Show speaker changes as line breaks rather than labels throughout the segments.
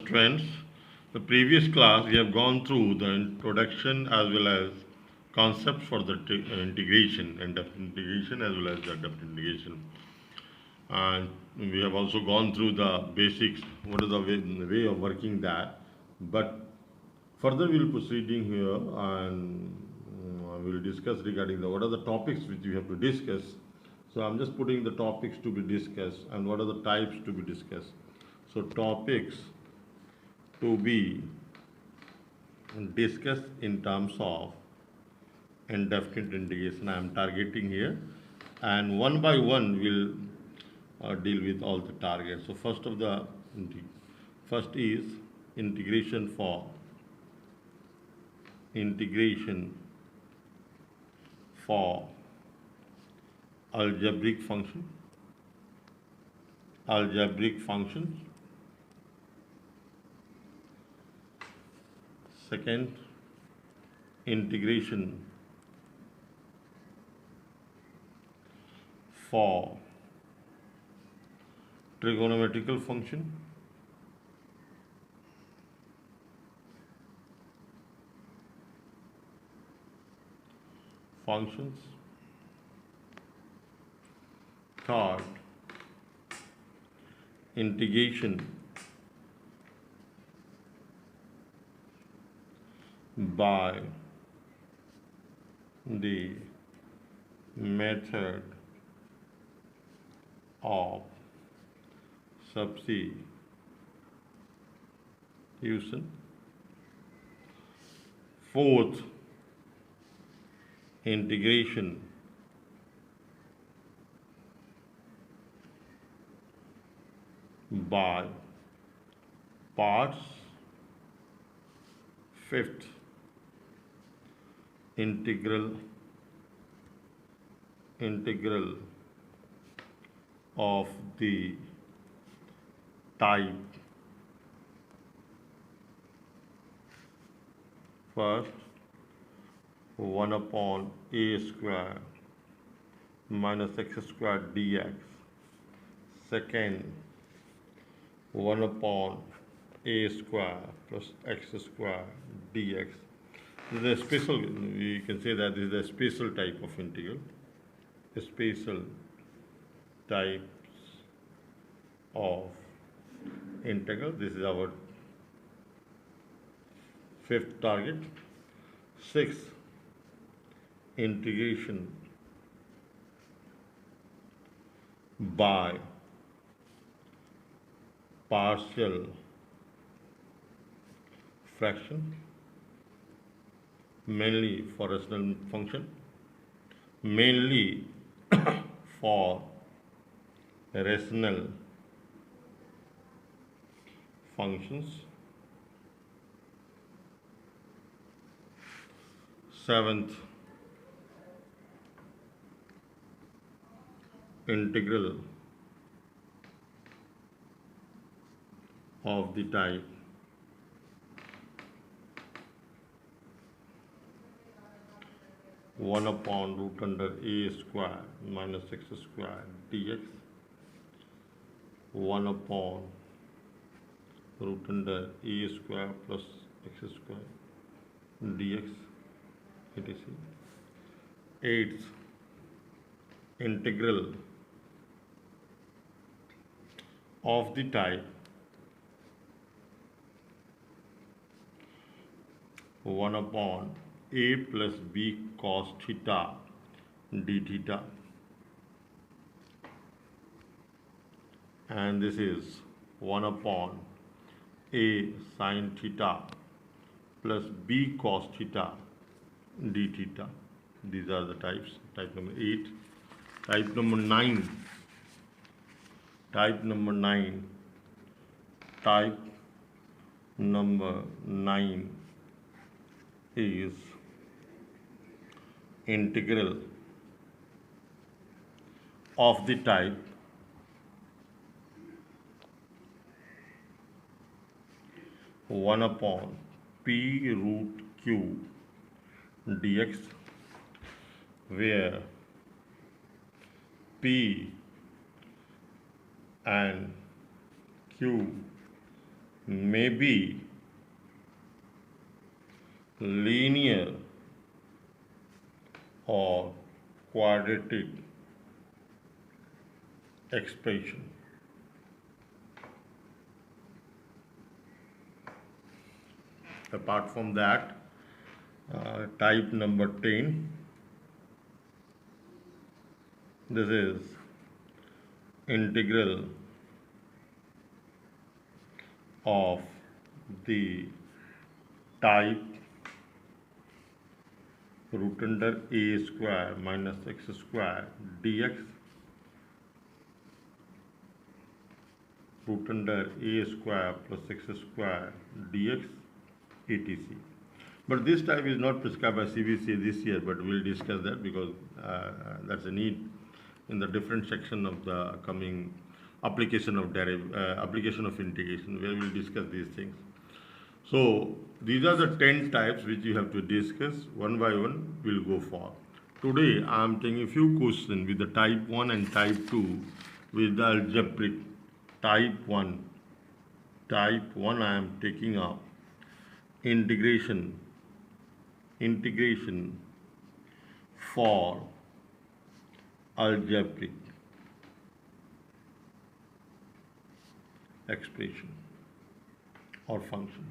Friends, the previous class we have gone through the introduction as well as concepts for the integration and depth integration as well as the depth integration, and we have also gone through the basics, what is the way of working that. But further we will proceeding here, and we will discuss regarding the what are the topics which we have to discuss. So I'm just putting the topics to be discussed and what are the types to be discussed. So topics to be discussed in terms of indefinite integration I am targeting here, and one by one we'll deal with all the targets. So first is integration for algebraic functions. Second, integration for trigonometrical functions. Third, integration by the method of substitution. Fourth, integration by parts. Fifth, integral of the type first 1 upon a square minus x square dx. Second, 1 upon a square plus x square dx. This is a special, we can say that this is a special type of integral. Special types of integral. This is our fifth target. Sixth, integration by partial fraction, mainly for rational function, mainly for rational functions. Seventh, integral of the type one upon root under a square minus x square dx, 1 upon root under a square plus x square dx, etc. Eighth, integral of the type 1 upon a plus b cos theta d theta, and this is 1 upon a sin theta plus b cos theta d theta. These are the types. Type number 8. Type number 9. Type number 9 is integral of the type one upon p root q dx, where p and q may be linear or quadratic expression. Apart from that, type number 10, this is integral of the type root under a square minus x square dx root under a square plus x square dx etc. But this type is not prescribed by CBSE this year, but we'll discuss that because that's a need in the different section of the coming application of application of integration, where we'll discuss these things. So these are the 10 types which you have to discuss one by one. We'll go for. Today I am taking a few questions with the type 1 and type 2 with the algebraic type 1. Type 1 I am taking up integration for algebraic expression or function.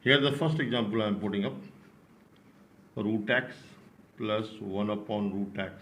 Here the first example I am putting up, root x plus 1 upon root x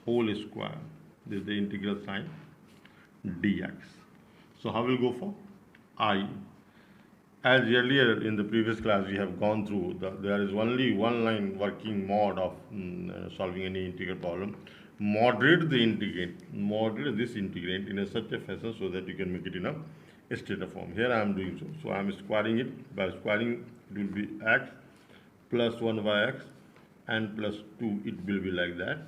whole square. This is the integral sign dx. So how will go for I? As earlier in the previous class we have gone through, there is only one line working mode of solving any integral problem. Moderate this integrand in such a fashion so that you can make it in a straight form. Here I am doing so. So I am squaring it. By squaring it will be x plus 1 by x and plus 2. It will be like that.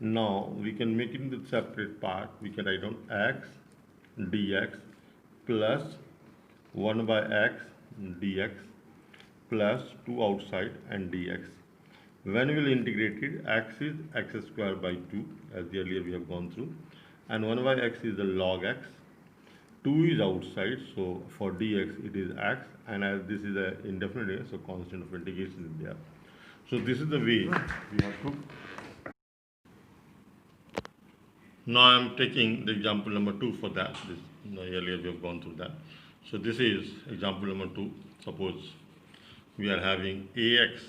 Now we can make it in the separate part. We can write down x dx plus 1 by x dx plus 2 outside and dx. When we will integrate it, x is x square by 2 as earlier we have gone through, and 1 by x is the log x, 2 is outside, so for dx it is x, and as this is an indefinite, so constant of integration is there. So this is the way we have to. Now I am taking the example number 2 for that. Earlier we have gone through that. So this is example number 2. Suppose we are having ax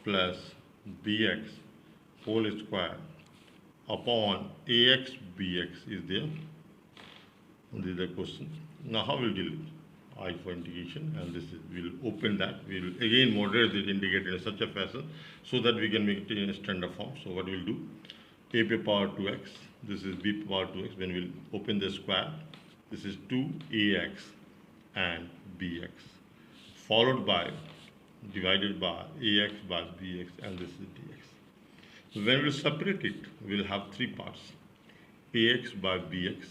plus bx whole square upon ax bx is there. This is the question. Now how will deal with I for integration, and this is, we'll open that. We will again moderate it, integrate in such a fashion so that we can make it in a standard form. So what we'll do, a power 2x, this is b power 2x. When we'll open the square, this is 2ax and bx followed by divided by ax by bx, and this is dx. So when we separate it, we'll have three parts, ax by bx,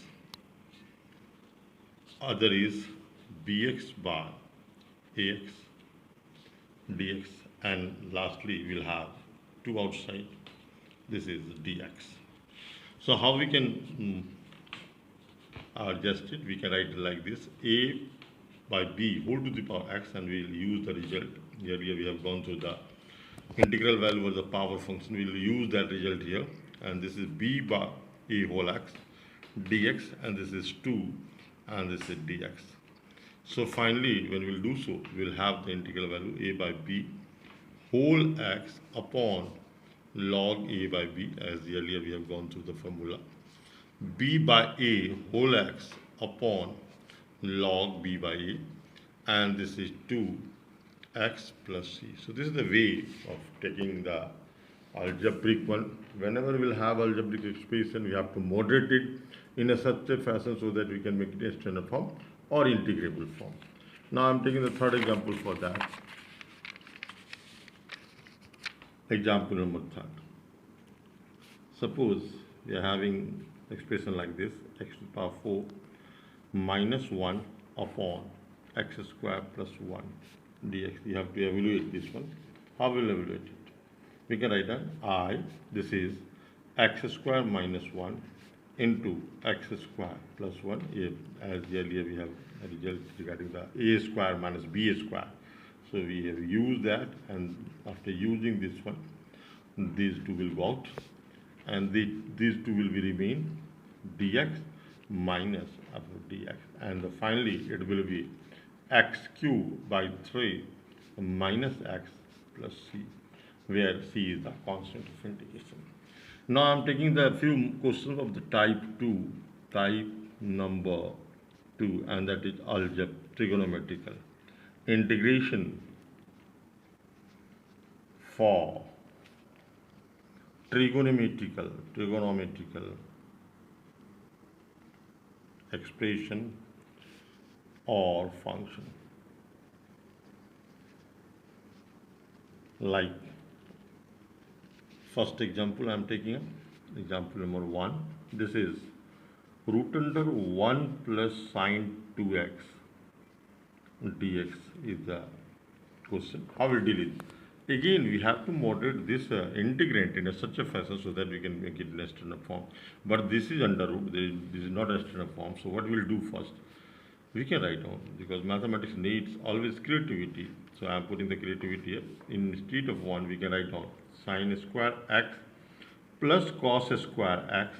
other is bx by ax dx, and lastly we'll have 2 outside, this is dx. So how we can adjust it? We can write it like this, a by b whole to the power x, and we will use the result. Earlier we have gone through the integral value of the power function. We will use that result here, and this is b by a whole x dx, and this is 2, and this is dx. So finally when we will do so, we will have the integral value a by b whole x upon log a by b, as earlier we have gone through the formula, b by a whole x upon log b by a, and this is 2x plus c. So this is the way of taking the algebraic one. Whenever we'll have algebraic expression, we have to moderate it in a such a fashion so that we can make it a standard form or integrable form. Now I'm taking the third example for that. Example number 3. Suppose we are having expression like this, x to the power 4 minus 1 upon x square plus 1 dx. You have to evaluate this one. How will we evaluate it? We can write down I, this is x square minus 1 into x square plus 1, as earlier we have a result regarding the a square minus b square. So we have used that, and after using this one, these two will go out, and these two will be remain dx minus dx, and finally it will be x cube by 3 minus x plus c, where c is the constant of integration. Now I am taking the few questions of the type 2, type number 2, and that is algebra, trigonometrical. Integration for trigonometrical expression or function. Like first example I am taking up, example number 1. This is root under 1 plus sine 2x dx is the question. How will deal it? Again, we have to moderate this integrand in such a fashion so that we can make it in a standard form. But this is under root, this is not a standard form. So what we'll do first? We can write down, because mathematics needs always creativity. So I am putting the creativity here. Instead of 1, we can write down sine square x plus cos square x,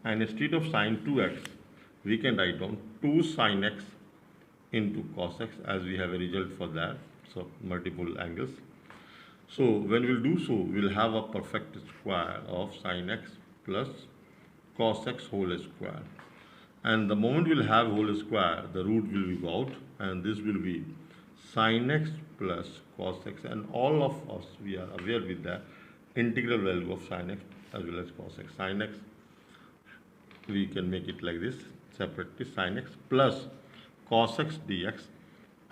and instead of sine 2x, we can write down 2 sine x into cos x, as we have a result for that. So multiple angles. So when we'll do so, we'll have a perfect square of sine x plus cos x whole square. And the moment we'll have whole square, the root will be out, and this will be sine x plus cos x. And all of us, we are aware with the integral value of sine x as well as cos x. Sine x, we can make it like this, separately sine x plus cos x dx,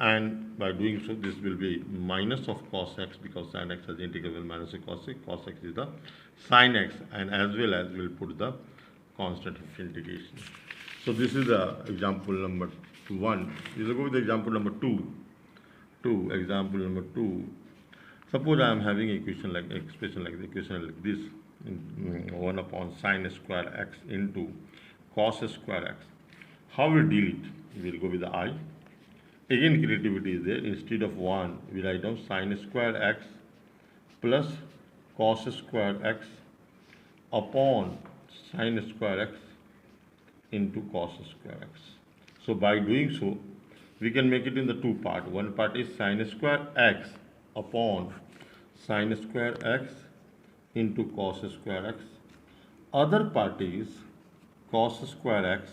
and by doing so this will be minus of cos x, because sin x has integral value minus of cos x is the sin x, and as well as we'll put the constant of integration. So this is the example number 1. We will go with the example number 2. Example number 2. Suppose I am having expression like this, 1 upon sine square x into cos square x. How we deal it? We will go with the I. Again, creativity is there. Instead of 1, we write down sine square x plus cos square x upon sine square x into cos square x. So by doing so, we can make it in the two part. One part is sine square x upon sine square x into cos square x. Other part is cos square x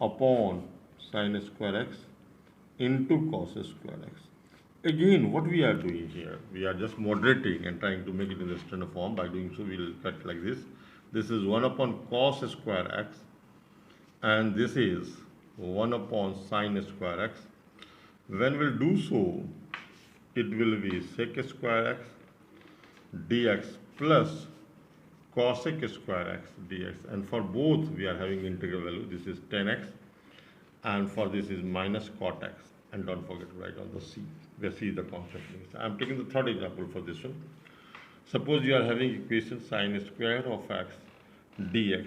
upon sine square x into cos square x. Again, what we are doing here, we are just moderating and trying to make it in the standard form. By doing so, we will cut like this. This is 1 upon cos square x, and this is 1 upon sine square x. When we'll do so, it will be sec square x dx plus cosec square x dx, and for both we are having integral value. This is 10x, and for this is minus cot x, and don't forget to write on the c, where c is the constant. I am taking the third example for this one. Suppose you are having equation sine square of x dx.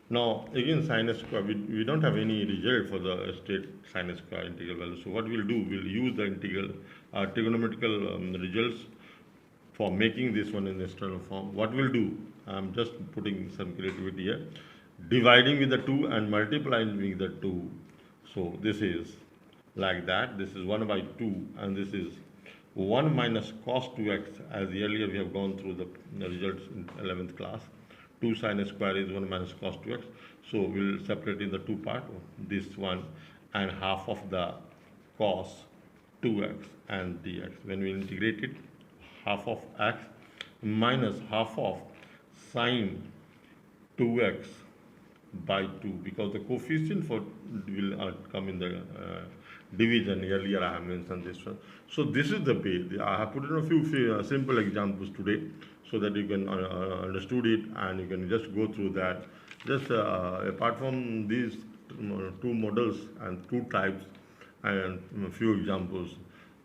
Now again, sine square, we don't have any result for the straight sine square integral value. So what we'll do, we'll use the integral trigonometrical results for making this one in the external form. What we'll do, I'm just putting some creativity here, dividing with the 2 and multiplying with the 2. So this is like that. This is 1 by 2, and this is 1 minus cos 2x, as earlier we have gone through the results in 11th class. 2 sine square is 1 minus cos 2x. So we'll separate in the two part, this one and half of the cos 2x and dx. When we integrate it, half of x minus half of sine 2x by 2, because the coefficient for will come in the division. Earlier I have mentioned this one. So this is the way. I have put in a few simple examples today, so that you can understood it, and you can just go through that. Just apart from these two models and two types and a few examples,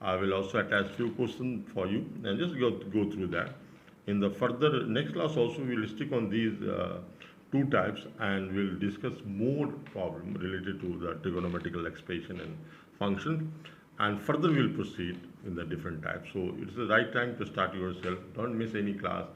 I will also attach few questions for you, and just go through that. In the further next class also, we will stick on these two types, and we'll discuss more problem related to the trigonometrical expression and function, and further we'll proceed in the different types. So it's the right time to start yourself. Don't miss any class.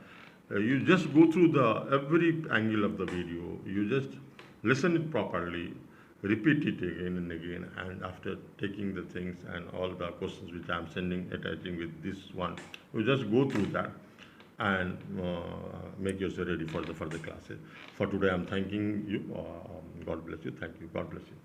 You just go through the every angle of the video. You just listen it properly, repeat it again and again, and after taking the things and all the questions which I'm sending, attaching with this one, you just go through that and make yourself ready for the further classes. For today, I'm thanking you. God bless you. Thank you. God bless you.